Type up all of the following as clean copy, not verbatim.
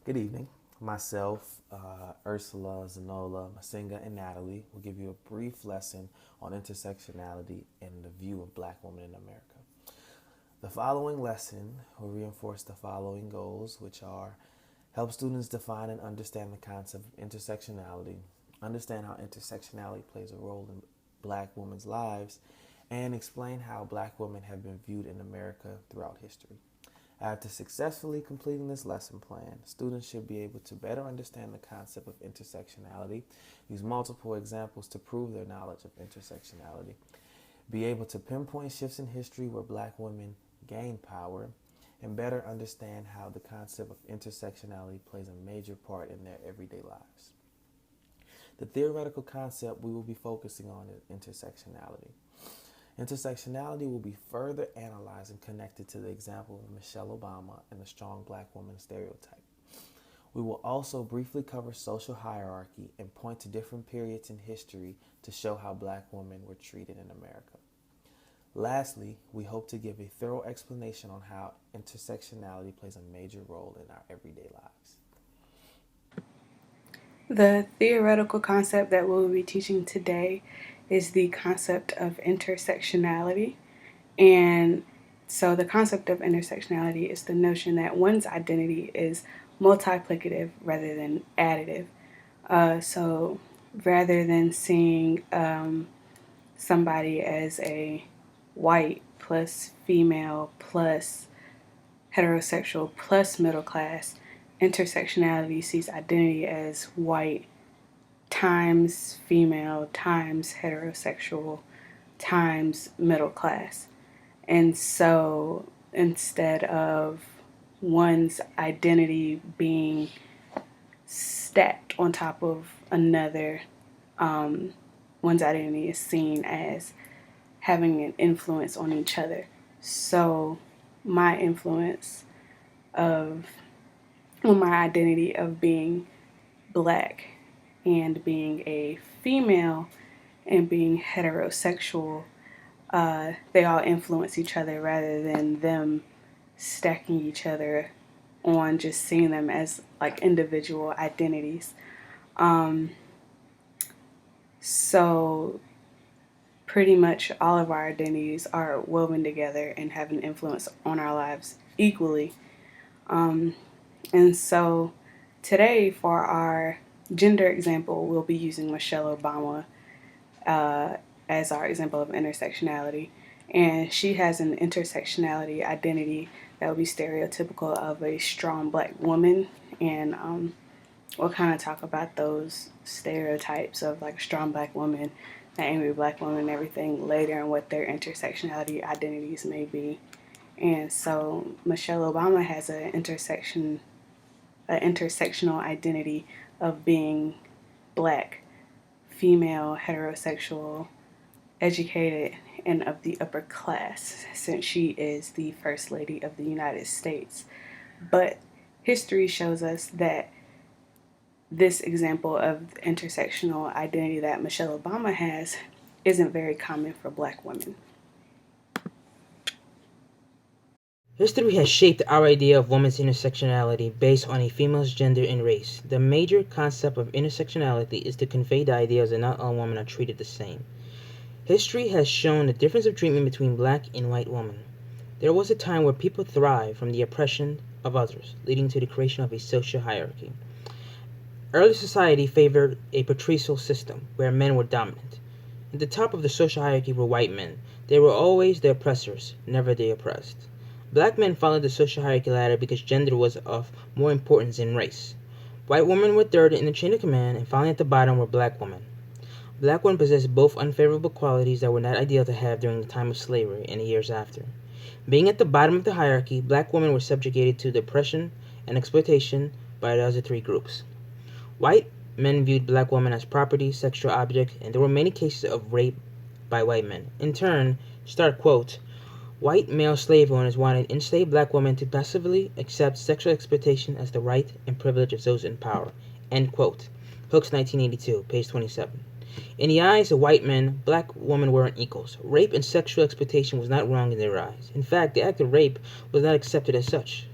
Good evening. Myself, Ursula, Zanola, Masinga, and Natalie will give you a brief lesson on intersectionality and the view of black women in America. The following lesson will reinforce the following goals, which are help students define and understand the concept of intersectionality, understand how intersectionality plays a role in black women's lives, and explain how black women have been viewed in America throughout history. After successfully completing this lesson plan, students should be able to better understand the concept of intersectionality, use multiple examples to prove their knowledge of intersectionality, be able to pinpoint shifts in history where black women gained power, and better understand how the concept of intersectionality plays a major part in their everyday lives. The theoretical concept we will be focusing on is intersectionality. Intersectionality will be further analyzed and connected to the example of Michelle Obama and the strong black woman stereotype. We will also briefly cover social hierarchy and point to different periods in history to show how black women were treated in America. Lastly, we hope to give a thorough explanation on how intersectionality plays a major role in our everyday lives. The theoretical concept that we'll be teaching today is the concept of intersectionality. And so, the concept of intersectionality is the notion that one's identity is multiplicative rather than additive. So, rather than seeing somebody as a white plus female plus heterosexual plus middle class, intersectionality sees identity as white times female times heterosexual times middle class. And so instead of one's identity being stacked on top of another, one's identity is seen as having an influence on each other. So my influence of, well, my identity of being black and being a female and being heterosexual, they all influence each other rather than them stacking each other on just seeing them as like individual identities. Um, so pretty much all of our identities are woven together and have an influence on our lives equally. Um, and so today, for our gender example, we'll be using Michelle Obama uh, as our example of intersectionality. And she has an intersectionality identity that will be stereotypical of a strong black woman. And we'll kind of talk about those stereotypes of like a strong black woman, an angry black woman, and everything later, and what their intersectionality identities may be. And so Michelle Obama has an intersectional identity of being black, female, heterosexual, educated, and of the upper class, since she is the First Lady of the United States. But history shows us that this example of intersectional identity that Michelle Obama has isn't very common for black women. History has shaped our idea of women's intersectionality based on a female's gender and race. The major concept of intersectionality is to convey the idea that not all women are treated the same. History has shown the difference of treatment between black and white women. There was a time where people thrived from the oppression of others, leading to the creation of a social hierarchy. Early society favored a patricial system, where men were dominant. At the top of the social hierarchy were white men. They were always the oppressors, never the oppressed. Black men followed the social hierarchy ladder because gender was of more importance than race. White women were third in the chain of command, and finally at the bottom were black women. Black women possessed both unfavorable qualities that were not ideal to have during the time of slavery and the years after. Being at the bottom of the hierarchy, black women were subjugated to the oppression and exploitation by the other three groups. White men viewed black women as property, sexual object, and there were many cases of rape by white men. In turn, start quote, white male slave owners wanted enslaved black women to passively accept sexual exploitation as the right and privilege of those in power. End quote. Hooks 1982, page 27. In the eyes of white men, black women weren't equals. Rape and sexual exploitation was not wrong in their eyes. In fact, the act of rape was not accepted as such.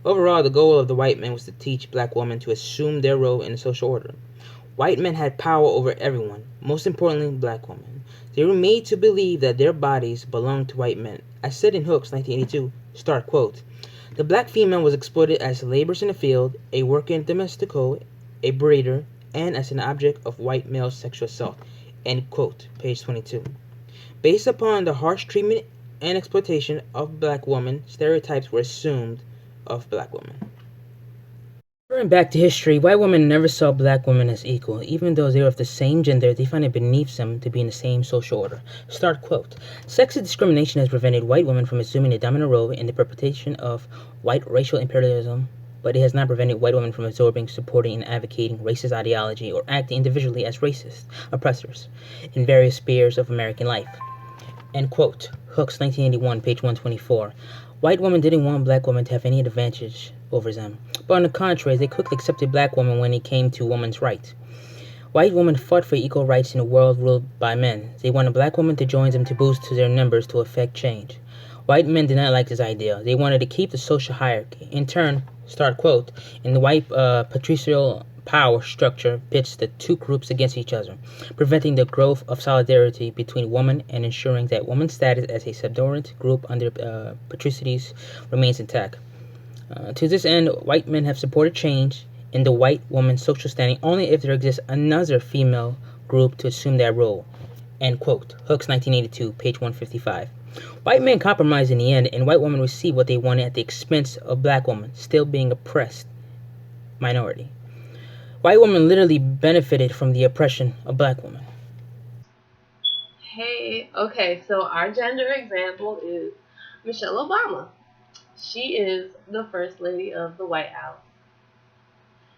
Overall, the goal of the white men was to teach black women to assume their role in the social order. White men had power over everyone, most importantly black women. They were made to believe that their bodies belonged to white men. As said in Hooks, 1982, start quote, "The black female was exploited as laborers in the field, a worker in domestico, a breeder, and as an object of white male sexual assault." End quote, page 22. Based upon the harsh treatment and exploitation of black women, stereotypes were assumed of black women. Going back to history, white women never saw black women as equal. Even though they were of the same gender, they found it beneath them to be in the same social order. Start quote. Sexist discrimination has prevented white women from assuming a dominant role in the perpetration of white racial imperialism, but it has not prevented white women from absorbing, supporting, and advocating racist ideology or acting individually as racist oppressors in various spheres of American life. End quote. Hooks, 1981, page 124. White women didn't want black women to have any advantage over them, but on the contrary, they quickly accepted black women when it came to women's rights. White women fought for equal rights in a world ruled by men. They wanted black women to join them to boost their numbers to effect change. White men did not like this idea. They wanted to keep the social hierarchy. In turn, start quote, in the white patriarchal power structure pits the two groups against each other, preventing the growth of solidarity between women and ensuring that women's status as a subordinate group under patricities remains intact. To this end, white men have supported change in the white woman's social standing only if there exists another female group to assume that role. End quote. Hooks, 1982, page 155. White men compromised in the end, and white women received what they wanted at the expense of black women, still being oppressed minority. White women literally benefited from the oppression of black women. Hey, okay, so our gender example is Michelle Obama. She is the First Lady of the White House.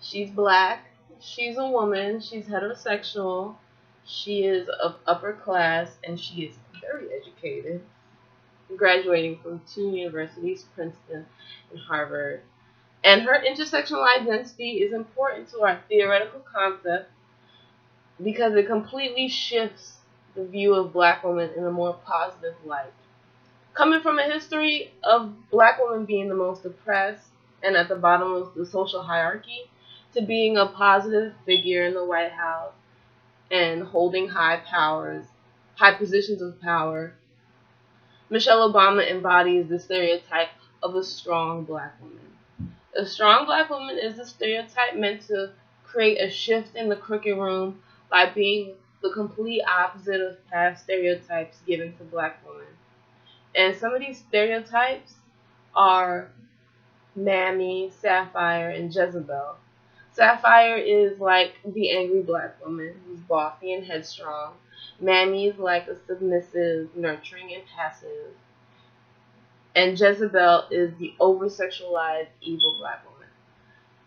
She's black, she's a woman, she's heterosexual, she is of upper class, and she is very educated, graduating from 2 universities, Princeton and Harvard. And her intersectional identity is important to our theoretical concept because it completely shifts the view of black women in a more positive light. Coming from a history of black women being the most oppressed and at the bottom of the social hierarchy, to being a positive figure in the White House and holding high positions of power, Michelle Obama embodies the stereotype of a strong black woman. A strong black woman is a stereotype meant to create a shift in the cricket room by being the complete opposite of past stereotypes given to black women. And some of these stereotypes are Mammy, Sapphire, and Jezebel. Sapphire is like the angry black woman who's bossy and headstrong. Mammy is like a submissive, nurturing, and passive. And Jezebel is the over-sexualized, evil black woman.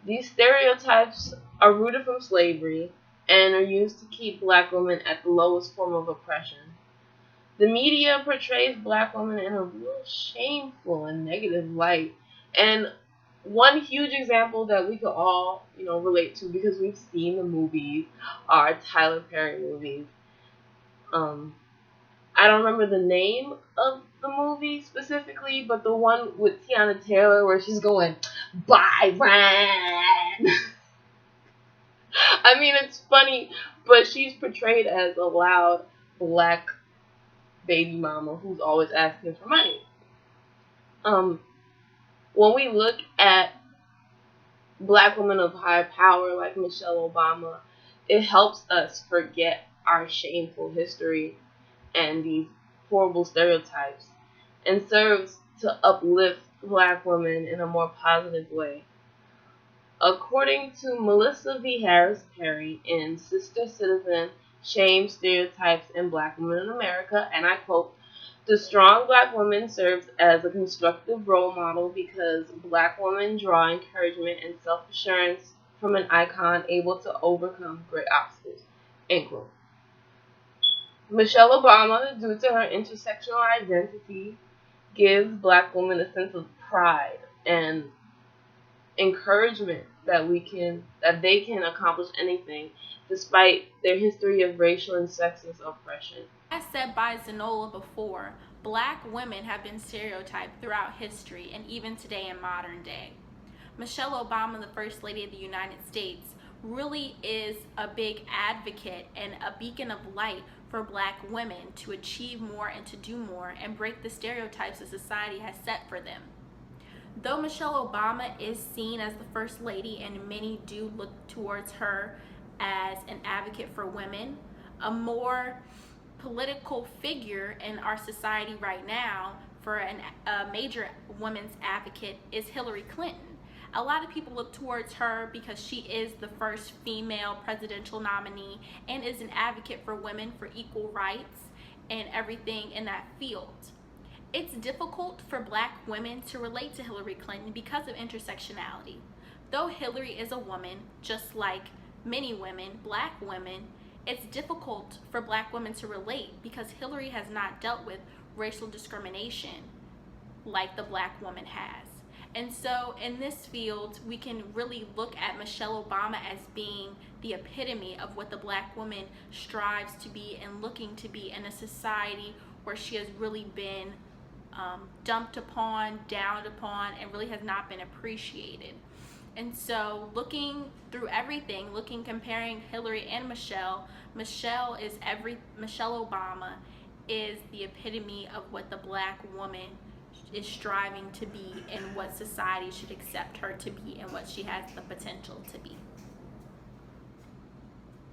These stereotypes are rooted from slavery and are used to keep black women at the lowest form of oppression. The media portrays black women in a real shameful and negative light. And one huge example that we could all, relate to because we've seen the movies are Tyler Perry movies. I don't remember the name of the movie specifically, but the one with Tiana Taylor where she's going, "Byron." I mean, it's funny, but she's portrayed as a loud black baby mama who's always asking for money. When we look at black women of high power like Michelle Obama, it helps us forget our shameful history and these horrible stereotypes and serves to uplift black women in a more positive way. According to Melissa V. Harris Perry in Sister Citizen, Shame, Stereotypes, and Black Women in America, and I quote, "The strong black woman serves as a constructive role model because black women draw encouragement and self-assurance from an icon able to overcome great obstacles." End quote. Michelle Obama, due to her intersectional identity, gives black women a sense of pride and encouragement that they can accomplish anything despite their history of racial and sexist oppression. As said by Zanola before, black women have been stereotyped throughout history and even today in modern day. Michelle Obama, the First Lady of the United States, really is a big advocate and a beacon of light for black women to achieve more and to do more and break the stereotypes that society has set for them. Though Michelle Obama is seen as the First Lady and many do look towards her as an advocate for women, a more political figure in our society right now for a major women's advocate is Hillary Clinton. A lot of people look towards her because she is the first female presidential nominee and is an advocate for women for equal rights and everything in that field. It's difficult for black women to relate to Hillary Clinton because of intersectionality. Though Hillary is a woman, just like many women, black women, it's difficult for black women to relate because Hillary has not dealt with racial discrimination like the black woman has. And so in this field, we can really look at Michelle Obama as being the epitome of what the black woman strives to be and looking to be in a society where she has really been dumped upon, downed upon, and really has not been appreciated. And so looking through everything, comparing Hillary and Michelle Obama is the epitome of what the black woman is striving to be and what society should accept her to be and what she has the potential to be.